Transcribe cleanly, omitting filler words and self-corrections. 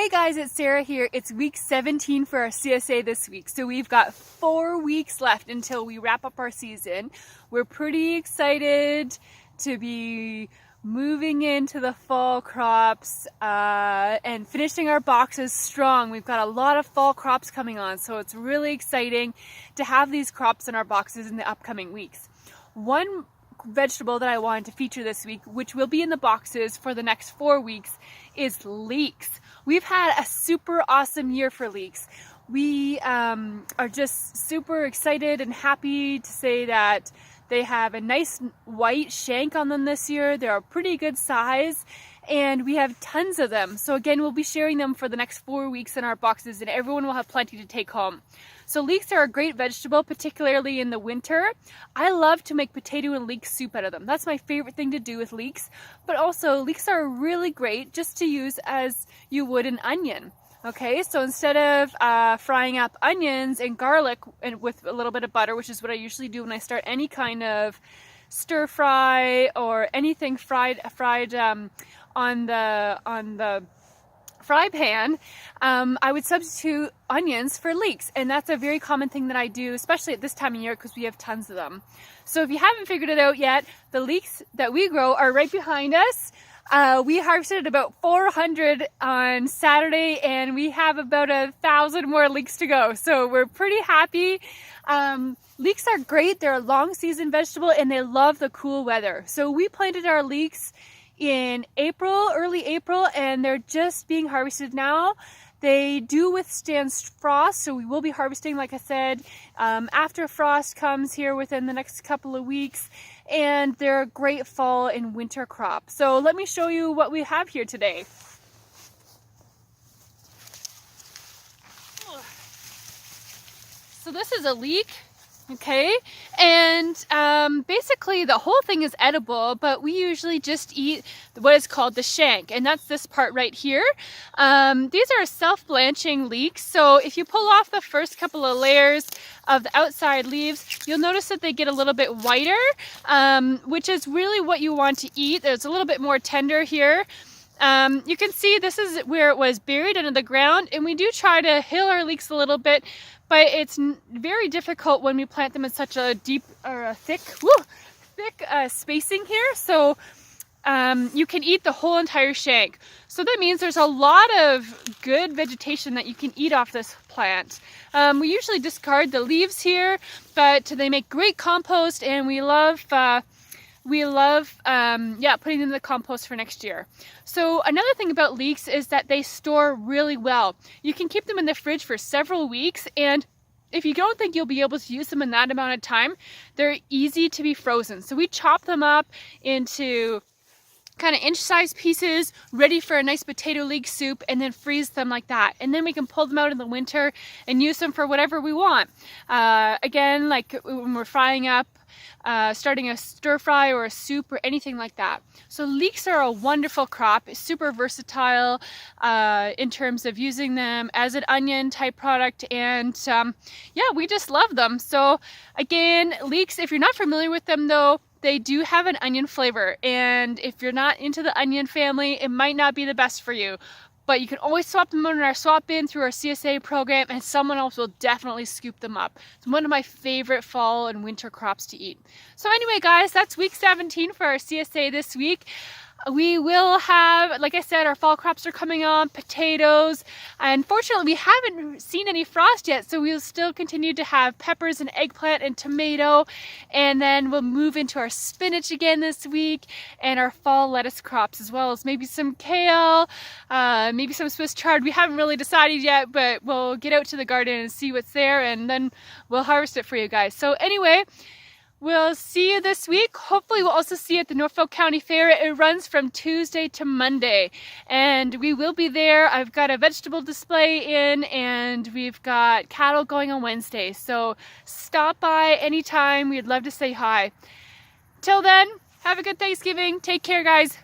Hey guys, it's Sarah here. It's week 17 for our CSA this week. So we've got 4 weeks left until we wrap up our season. We're pretty excited to be moving into the fall crops and finishing our boxes strong. We've got a lot of fall crops coming on, so it's really exciting to have these crops in our boxes in the upcoming weeks. One vegetable that I wanted to feature this week, which will be in the boxes for the next 4 weeks, is leeks. We've had a super awesome year for leeks. We are just super excited and happy to say that they have a nice white shank on them this year. They're a pretty good size and we have tons of them. So again, we'll be sharing them for the next 4 weeks in our boxes and everyone will have plenty to take home. So leeks are a great vegetable, particularly in the winter. I love to make potato and leek soup out of them. That's my favorite thing to do with leeks. But also leeks are really great just to use as you would an onion. Okay, so instead of frying up onions and garlic and with a little bit of butter, which is what I usually do when I start any kind of stir fry or anything fried on the fry pan, I would substitute onions for leeks, and that's a very common thing that I do, especially at this time of year because we have tons of them. So if you haven't figured it out yet, the leeks that we grow are right behind us. We harvested about 400 on Saturday and we have about 1,000 more leeks to go. So we're pretty happy. Leeks are great. They're a long season vegetable and they love the cool weather. So we planted our leeks in April, early April, and they're just being harvested now. They do withstand frost, so we will be harvesting, like I said, after frost comes here within the next couple of weeks, and they're a great fall and winter crop. So let me show you what we have here today. So this is a leek. Okay, and basically the whole thing is edible, but we usually just eat what is called the shank, and that's this part right here. These are self-blanching leeks, so if you pull off the first couple of layers of the outside leaves, you'll notice that they get a little bit whiter, which is really what you want to eat. There's a little bit more tender here. You can see this is where it was buried under the ground, and we do try to hill our leeks a little bit, but it's very difficult when we plant them in such a deep or a thick spacing here. So you can eat the whole entire shank. So that means there's a lot of good vegetation that you can eat off this plant. We usually discard the leaves here, but they make great compost, and we love putting them in the compost for next year. So another thing about leeks is that they store really well. You can keep them in the fridge for several weeks, and if you don't think you'll be able to use them in that amount of time, they're easy to be frozen. So we chop them up into kind of inch-sized pieces, ready for a nice potato leek soup, and then freeze them like that. And then we can pull them out in the winter and use them for whatever we want. Again, like when we're frying up, starting a stir fry or a soup or anything like that. So leeks are a wonderful crop. It's super versatile in terms of using them as an onion type product, and yeah, we just love them. So again, leeks, if you're not familiar with them though, they do have an onion flavor, and if you're not into the onion family, it might not be the best for you. But you can always swap them out in our swap bin through our CSA program, and someone else will definitely scoop them up. It's one of my favorite fall and winter crops to eat. So anyway, guys, that's week 17 for our CSA this week. We will have, like I said, our fall crops are coming on, potatoes. Unfortunately, we haven't seen any frost yet, so we'll still continue to have peppers and eggplant and tomato. And then we'll move into our spinach again this week and our fall lettuce crops, as well as maybe some kale, maybe some Swiss chard. We haven't really decided yet, but we'll get out to the garden and see what's there, and then we'll harvest it for you guys. So anyway, we'll see you this week. Hopefully we'll also see you at the Norfolk County Fair. It runs from Tuesday to Monday, and we will be there. I've got a vegetable display in, and we've got cattle going on Wednesday. So stop by anytime. We'd love to say hi. Till then, have a good Thanksgiving. Take care, guys.